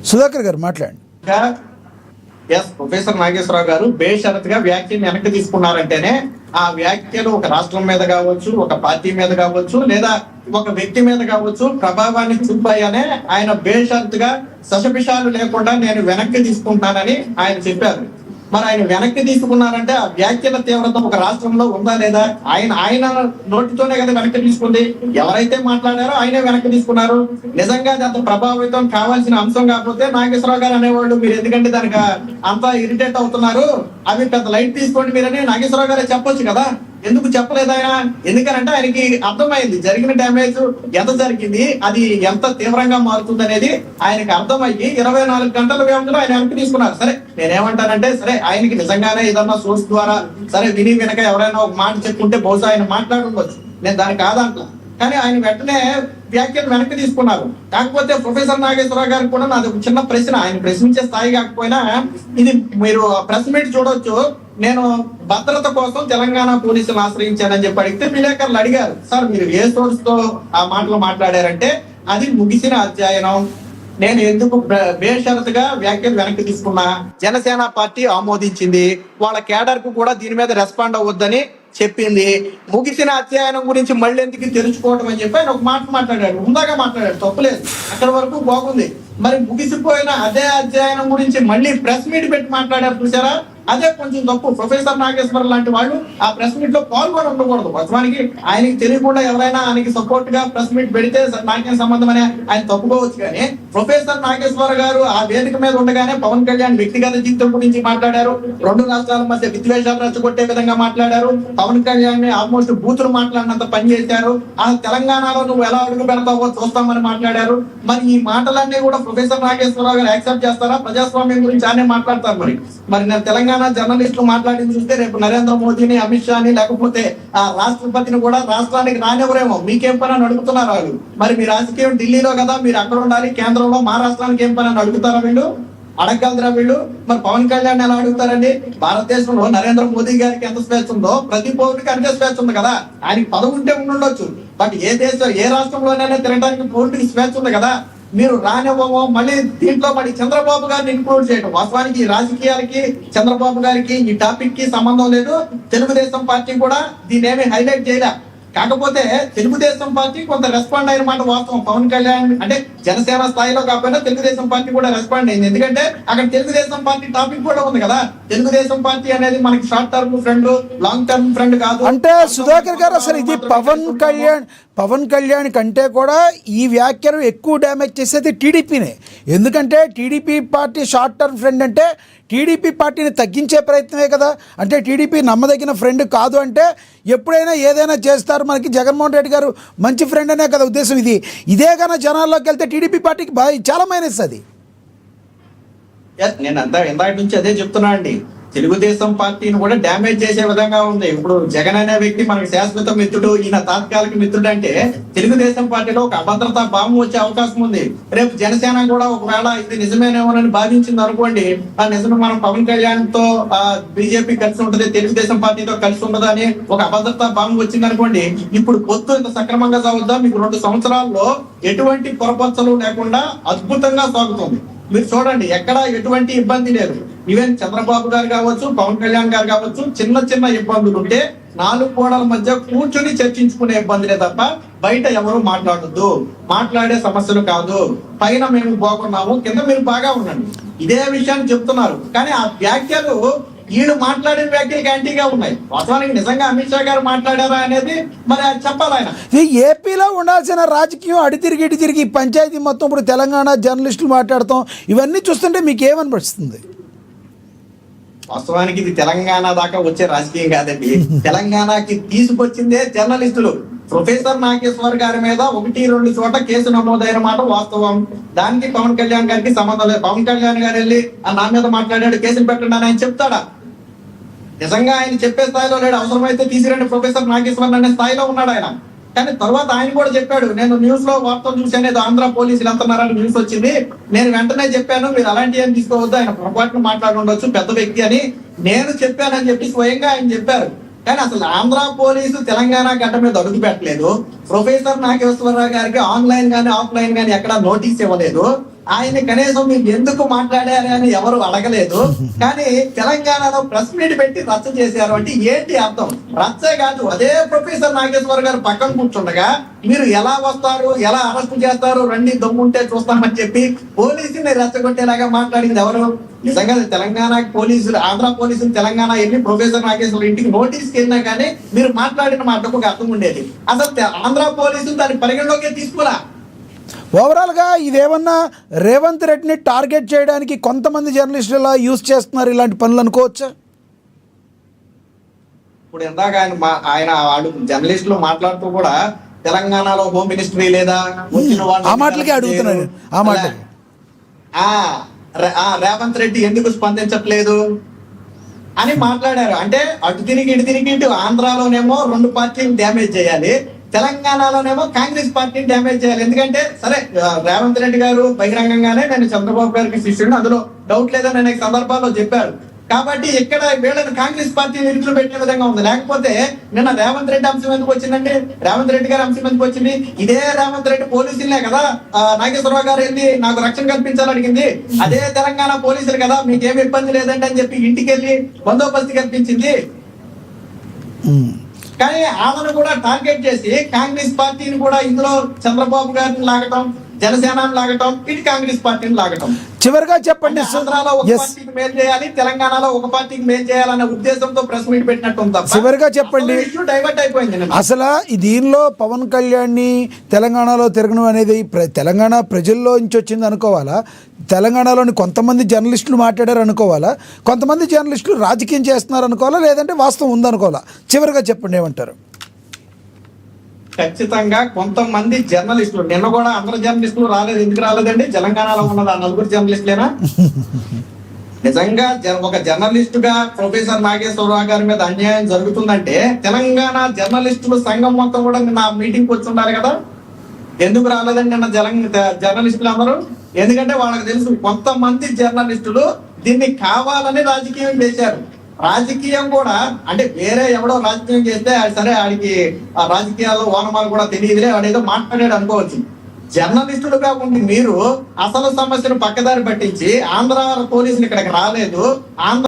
సుధాకర్ గారు మాట్లాడండి. ప్రొఫెసర్ నాగేశ్వరరావు గారు బేషరతుగా వ్యాఖ్యను వెనక్కి తీసుకున్నారంటేనే ఆ వ్యాఖ్యలు ఒక రాష్ట్రం మీద కావచ్చు, ఒక పార్టీ మీద కావచ్చు, లేదా ఒక వ్యక్తి మీద కావచ్చు ప్రభావాన్ని చూపాయనే ఆయన బేషరతుగా సశపిషాలు లేకుండా నేను వెనక్కి తీసుకుంటానని ఆయన చెప్పారు. మరి ఆయన వెనక్కి తీసుకున్నారంటే ఆ వ్యాఖ్యల తీవ్రత ఒక రాష్ట్రంలో ఉందా లేదా? ఆయన నోటితోనే కదా వెనక్కి తీసుకుంది. ఎవరైతే మాట్లాడారో ఆయనే వెనక్కి తీసుకున్నారు. నిజంగా అది అంత ప్రభావితం కావాల్సిన అంశం కాకపోతే నాగేశ్వరరావు గారు అనేవాళ్ళు మీరు ఎందుకంటే దానికి అంతా ఇరిటేట్ అవుతున్నారు, అవి పెద్ద లైట్ తీసుకోండి మీరని నాగేశ్వరరావు గారే చెప్పొచ్చు కదా. ఎందుకు చెప్పలేదు ఆయన? ఎందుకనంటే ఆయనకి అర్థమైంది జరిగిన డ్యామేజ్ ఎంత జరిగింది, అది ఎంత తీవ్రంగా మారుతుంది అనేది ఆయనకి అర్థమయ్యి 24 గంటల వ్యవధిలో ఆయన వెనక్కి తీసుకున్నారు. సరే నేనేమంటానంటే, సరే ఆయనకి నిజంగానే ఏదన్నా సోర్స్ ద్వారా సరే విని వెనక ఎవరైనా ఒక మాట చెప్పుకుంటే బహుశా ఆయన మాట్లాడుకోవచ్చు, నేను దానికి కాదంటా. కానీ ఆయన వెంటనే వ్యాఖ్యలు వెనక్కి తీసుకున్నారు. కాకపోతే ప్రొఫెసర్ నాగేశ్వరరావు గారికి కూడా నాది ఒక చిన్న ప్రశ్న, ఆయన ప్రశ్నించే స్థాయి కాకపోయినా ఇది మీరు ప్రెస్ మీట్ చూడొచ్చు. నేను భద్రత కోసం తెలంగాణ పోలీసులు ఆశ్రయించానని చెప్పి అడిగితే విలేకరులు అడిగారు, సార్ మీరు ఏ సోర్స్ తో ఆ మాటలు మాట్లాడారంటే అది ముగిసిన అధ్యయనం, నేను ఎందుకు బేషరతుగా వ్యాఖ్యలు వెనక్కి తీసుకున్నా, జనసేన పార్టీ ఆమోదించింది, వాళ్ళ కేడర్ కు కూడా దీని మీద రెస్పాండ్ అవ్వద్దని చెప్పింది, ముగిసిన అధ్యయనం గురించి మళ్ళీ ఎందుకు తెలుసుకోవడం అని చెప్పి ఆయన ఒక మాట మాట్లాడాడు. ఉందాగా మాట్లాడాడు, తప్పులేదు, అక్కడ వరకు బాగుంది. మరి ముగిసిపోయిన అదే అధ్యయనం గురించి మళ్ళీ ప్రెస్ మీట్ పెట్టి మాట్లాడారు చూసారా, అదే కొంచెం తప్పు. ప్రొఫెసర్ నాగేశ్వర లాంటి వాళ్ళు ఆ ప్రెస్ మీట్ లో పాల్గొని ఉండకూడదు. వాస్తవానికి ఆయనకి తెలియకుండా ఎవరైనా ఆయనకి సపోర్ట్ గా ప్రెస్ మీట్ పెడితే నాకేం సంబంధం అని ఆయన తప్పుకోవచ్చు. కానీ ప్రొఫెసర్ నాగేశ్వర గారు ఆ వేదిక మీద ఉండగానే పవన్ కళ్యాణ్ వ్యక్తిగత జీవితం గురించి మాట్లాడారు, 2 రాష్ట్రాల మధ్య విద్వేషాలు రెచ్చగొట్టే విధంగా మాట్లాడారు, పవన్ కళ్యాణ్ ఆల్మోస్ట్ బూతులు మాట్లాడినంత పని చేశారు, ఆ తెలంగాణలో నువ్వు ఎలా అడుగు పెడతావో చూస్తామని మాట్లాడారు. మరి ఈ మాటలన్నీ కూడా ప్రొఫెసర్ నాగేశ్వరరావు గారు యాక్సెప్ట్ చేస్తారా? ప్రజాస్వామ్యం గురించి ఆయనే మాట్లాడతారు. మరి నేను తెలంగాణ జర్నలిస్టులు మాట్లాడింది చూస్తే రేపు నరేంద్ర మోదీని, అమిత్ షాని, లేకపోతే ఆ రాష్ట్రపతిని కూడా రాష్ట్రానికి రానివ్వరేమో. మీకేం పని అని అడుగుతున్నారు వాళ్ళు. మరి మీ రాజకీయం ఢిల్లీలో కదా, మీరు అక్కడ ఉండాలి, కేంద్రంలో మా రాష్ట్రానికి ఏం పని అని అడుగుతారా వీళ్ళు? అడగగలరా వీళ్ళు? మరి పవన్ కళ్యాణ్ ఎలా అడుగుతారండి? భారతదేశంలో నరేంద్ర మోదీ గారికి ఎంత స్వేచ్ఛ ఉందో ప్రతి పౌరుడికి అంతే స్వేచ్ఛ ఉంది కదా. ఆయనకి పదవి ఉంటే ఉండొచ్చు, బట్ ఏ రాష్ట్రంలోనైనా తిరగడానికి పౌరుడికి స్వేచ్ఛ ఉంది కదా. మీరు రానివ్వమో మళ్ళీ దీంట్లో మరి చంద్రబాబు గారిని ఇంక్లూడ్ చేయడం. వాస్తవానికి ఈ రాజకీయాలకి చంద్రబాబు గారికి ఈ టాపిక్ కి సంబంధం లేదు. తెలుగుదేశం పార్టీ కూడా దీన్ని ఏమి హైలైట్ చేయలే. కాకపోతే తెలుగుదేశం పార్టీ కొంత రెస్పాండ్ అయిన మాట వాస్తవం. పవన్ కళ్యాణ్ అంటే జనసేన స్థాయిలో కాకపోయినా తెలుగుదేశం పార్టీ కూడా రెస్పాండ్ అయింది. ఎందుకంటే అక్కడ తెలుగుదేశం పార్టీ టాపిక్ కూడా ఉంది కదా. తెలుగుదేశం పార్టీ అనేది మనకి short term friend, long term friend కాదు. అంటే సుధాకర్ గారు అసలు ఇది పవన్ కళ్యాణ్ కంటే కూడా ఈ వ్యాఖ్యలు ఎక్కువ డ్యామేజ్ చేసేది టీడీపీనే. ఎందుకంటే TDP party short term friend అంటే టీడీపీ పార్టీని తగ్గించే ప్రయత్నమే కదా. అంటే టీడీపీ నమ్మదగిన ఫ్రెండ్ కాదు అంటే ఎప్పుడైనా ఏదైనా చేస్తారు. మనకి జగన్మోహన్ రెడ్డి గారు మంచి ఫ్రెండ్ అనే కదా ఉద్దేశం. ఇదే కన్నా జనాల్లోకి వెళ్తే టీడీపీ పార్టీకి చాలా మైనస్ అది. నేను ఇందాక నుంచి అదే చెప్తున్నా అండి, తెలుగుదేశం పార్టీని కూడా డ్యామేజ్ చేసే విధంగా ఉంది. ఇప్పుడు జగన్ అనే వ్యక్తి మనకి శాశ్వత మిత్రుడు, ఈయన తాత్కాలిక మిత్రుడు అంటే తెలుగుదేశం పార్టీలో ఒక అభద్రతా భావం వచ్చే అవకాశం ఉంది. రేపు జనసేన కూడా ఒకవేళ ఇది నిజమేనేమోనని భావించింది అనుకోండి, ఆ నిజమే మనం పవన్ కళ్యాణ్ తో బీజేపీ కలిసి ఉంటది, తెలుగుదేశం పార్టీతో కలిసి ఉండదు అని ఒక అభద్రతా భావం వచ్చింది అనుకోండి. ఇప్పుడు పొత్తు ఇంత సక్రమంగా సాగుద్దా? మీకు 2 సంవత్సరాల్లో ఎటువంటి పొరపచ్చలు లేకుండా అద్భుతంగా సాగుతుంది. మీరు చూడండి, ఎక్కడ ఎటువంటి ఇబ్బంది లేదు. ఈవెన్ చంద్రబాబు గారు కావచ్చు, పవన్ కళ్యాణ్ గారు కావచ్చు, చిన్న ఇబ్బందులు ఉంటే 4 గోడల మధ్య కూర్చొని చర్చించుకునే ఇబ్బందులే తప్ప బయట ఎవరు మాట్లాడొద్దు, మాట్లాడే సమస్యలు కాదు. పైన మేము బాగున్నాము, కింద మీరు బాగా ఉండండి, ఇదే విషయాన్ని చెప్తున్నారు. కానీ ఆ వ్యాఖ్యలు వీళ్ళు మాట్లాడిన వ్యాఖ్యలు యాంటీగా ఉన్నాయి. వాస్తవానికి నిజంగా అమిత్ షా గారు మాట్లాడారా అనేది మరి అది చెప్పాలి ఆయన. ఏపీలో ఉండాల్సిన రాజకీయం ఇటు తిరిగి పంచాయతీ మొత్తం ఇప్పుడు తెలంగాణ జర్నలిస్టులు మాట్లాడతాం, ఇవన్నీ చూస్తుంటే మీకు ఏమనిపిస్తుంది? వాస్తవానికి ఇది తెలంగాణ దాకా వచ్చే రాజకీయం కాదండి. తెలంగాణకి తీసుకొచ్చిందే జర్నలిస్టులు. ప్రొఫెసర్ నాగేశ్వర్ గారి మీద 1-2 చోట కేసు నమోదైన మాట వాస్తవం. దానికి పవన్ కళ్యాణ్ గారికి సంబంధం లేదు. పవన్ కళ్యాణ్ గారు వెళ్ళి నా మీద మాట్లాడాడు, కేసులు పెట్టండి అని ఆయన చెప్తాడా? నిజంగా ఆయన చెప్పే స్థాయిలో లేడు. అవసరమైతే తీసిరండి ప్రొఫెసర్ నాగేశ్వర్ అనే స్థాయిలో ఉన్నాడు ఆయన. కానీ తర్వాత ఆయన కూడా చెప్పాడు, నేను న్యూస్ లో వార్తలు చూసాను, ఏదో ఆంధ్ర పోలీసులు అంటున్నారని న్యూస్ వచ్చింది, నేను వెంటనే చెప్పాను మీరు అలాంటి ఏం తీసుకోవద్దు, ఆయన పొరపాటును మాట్లాడి ఉండొచ్చు, పెద్ద వ్యక్తి అని నేను చెప్పానని చెప్పి స్వయంగా ఆయన చెప్పారు. కానీ అసలు ఆంధ్ర పోలీసు తెలంగాణ గడ్డ మీద అడుగు పెట్టలేదు. ప్రొఫెసర్ నాగేశ్వరరావు గారికి ఆన్లైన్ గానీ ఆఫ్లైన్ గానీ ఎక్కడ నోటీస్ ఇవ్వలేదు. ఆయన కనీసం మీరు ఎందుకు మాట్లాడారు అని ఎవరు అడగలేదు. కానీ తెలంగాణలో ప్రెస్ మీట్ పెట్టి రచ్చ చేశారు అంటే ఏంటి అర్థం? రచ్చే కాదు, అదే ప్రొఫెసర్ నాగేశ్వర గారు పక్కన కూర్చుండగా మీరు ఎలా వస్తారు, ఎలా అరెస్ట్ చేస్తారు, రండి దమ్ముంటే చూస్తామని చెప్పి పోలీసుని రెచ్చగొట్టేలాగా మాట్లాడింది ఎవరు? నిజంగా తెలంగాణ పోలీసులు, ఆంధ్ర పోలీసులు తెలంగాణ వెళ్ళి ప్రొఫెసర్ నాగేశ్వర ఇంటికి నోటీస్కి వెళ్ళినా కానీ మీరు మాట్లాడిన మాటకు ఒక అర్థం ఉండేది. అసలు ఆంధ్ర పోలీసులు దాన్ని పరిగణలోకే తీసుకోరా. ఓవరాల్గా ఇదేమన్నా రేవంత్ రెడ్డిని టార్గెట్ చేయడానికి కొంతమంది జర్నలిస్టులు ఇలా యూజ్ చేస్తున్నారు ఇలాంటి పనులు అనుకోవచ్చా? ఇప్పుడు ఇందాక ఆయన వాళ్ళు జర్నలిస్టులు మాట్లాడుతూ కూడా తెలంగాణలో హోమ్ మినిస్ట్రీ లేదా, వచ్చిన వాళ్ళు ఆ మాటలకే అడుగుతున్నాను. ఆ మాటలకి రేవంత్ రెడ్డి ఎందుకు స్పందించట్లేదు అని మాట్లాడారు. అంటే అటు తిరిగి ఇటు తిరిగి ఇటు ఆంధ్రాలోనేమో 2 పార్టీలు డ్యామేజ్ చేయాలి, తెలంగాణలోనేమో కాంగ్రెస్ పార్టీని డ్యామేజ్ చేయాలి. ఎందుకంటే సరే రేవంత్ రెడ్డి గారు బహిరంగంగానే నేను చంద్రబాబు గారికి శిష్యుడు, అందులో డౌట్ లేదని అనేక సందర్భాల్లో చెప్పారు. కాబట్టి ఇక్కడ వీళ్ళని కాంగ్రెస్ పార్టీ ఇరుకులు పెట్టే విధంగా ఉంది. లేకపోతే నిన్న రేవంత్ రెడ్డి అంశం ఎందుకు వచ్చిందండి? రేవంత్ రెడ్డి గారి అంశం ఎందుకు వచ్చింది? ఇదే రేవంత్ రెడ్డి పోలీసులే కదా నాగేశ్వరరావు గారు వెళ్ళి నాకు రక్షణ కల్పించాలని అడిగింది. అదే తెలంగాణ పోలీసులు కదా మీకేమి ఇబ్బంది లేదండి అని చెప్పి ఇంటికి వెళ్ళి బందోబస్తు కల్పించింది. కానీ ఆమెను కూడా టార్గెట్ చేసి కాంగ్రెస్ పార్టీని కూడా ఇందులో చంద్రబాబు గారిని లాగటం, జనసేనని లాగటం, ఇటు కాంగ్రెస్ పార్టీని లాగటం. చివరిగా చెప్పండి. ఆంధ్రాలో ఒక పార్టీకి మేలు చేయాలి, తెలంగాణలో ఒక పార్టీకి మేలు చేయాలనే ఉద్దేశంతో ప్రెస్ మీట్ పెట్టినట్టు ఉంది. చివరిగా చెప్పండి, డైవర్ట్ అయిపోయింది అసలు దీనిలో పవన్ కళ్యాణ్ ని తెలంగాణలో తిరగడం అనేది తెలంగాణ ప్రజల్లో నుంచి వచ్చింది అనుకోవాలా, తెలంగాణలోని కొంతమంది జర్నలిస్టులు మాట్లాడారు అనుకోవాలా, కొంతమంది జర్నలిస్టులు రాజకీయం చేస్తున్నారు అనుకోవాలా, లేదంటే వాస్తవం ఉందనుకోవాలా? చివరిగా చెప్పండి ఏమంటారు? ఖచ్చితంగా కొంతమంది జర్నలిస్టులు, నిన్న కూడా అందరు జర్నలిస్టులు రాలేదు. ఎందుకు రాలేదండి? తెలంగాణలో ఉన్నది ఆ 4 జర్నలిస్టులేనా? నిజంగా ఒక జర్నలిస్ట్ గా ప్రొఫెసర్ నాగేశ్వరరావు గారి మీద అన్యాయం జరుగుతుందంటే తెలంగాణ జర్నలిస్టులు సంఘం మొత్తం కూడా నిన్న మీటింగ్ వచ్చి ఉండాలి కదా. ఎందుకు రాలేదండి నిన్న జర్నలిస్టులు అందరూ? ఎందుకంటే వాళ్ళకి తెలుసు కొంతమంది జర్నలిస్టులు దీన్ని కావాలని రాజకీయం చేశారు. రాజకీయం కూడా అంటే వేరే ఎవడో రాజకీయం చేస్తే సరే ఆడికి ఆ రాజకీయాల్లో ఓనమాలు కూడా తెలియదులే, వాడేదో మాట్లాడాడు అనుకోవచ్చు. జర్నలిస్టులుగా ఉండి మీరు అసలు సమస్యను పక్కదారి పట్టించి ఆంధ్ర పోలీసులు ఇక్కడికి రాలేదు, ఆంధ్ర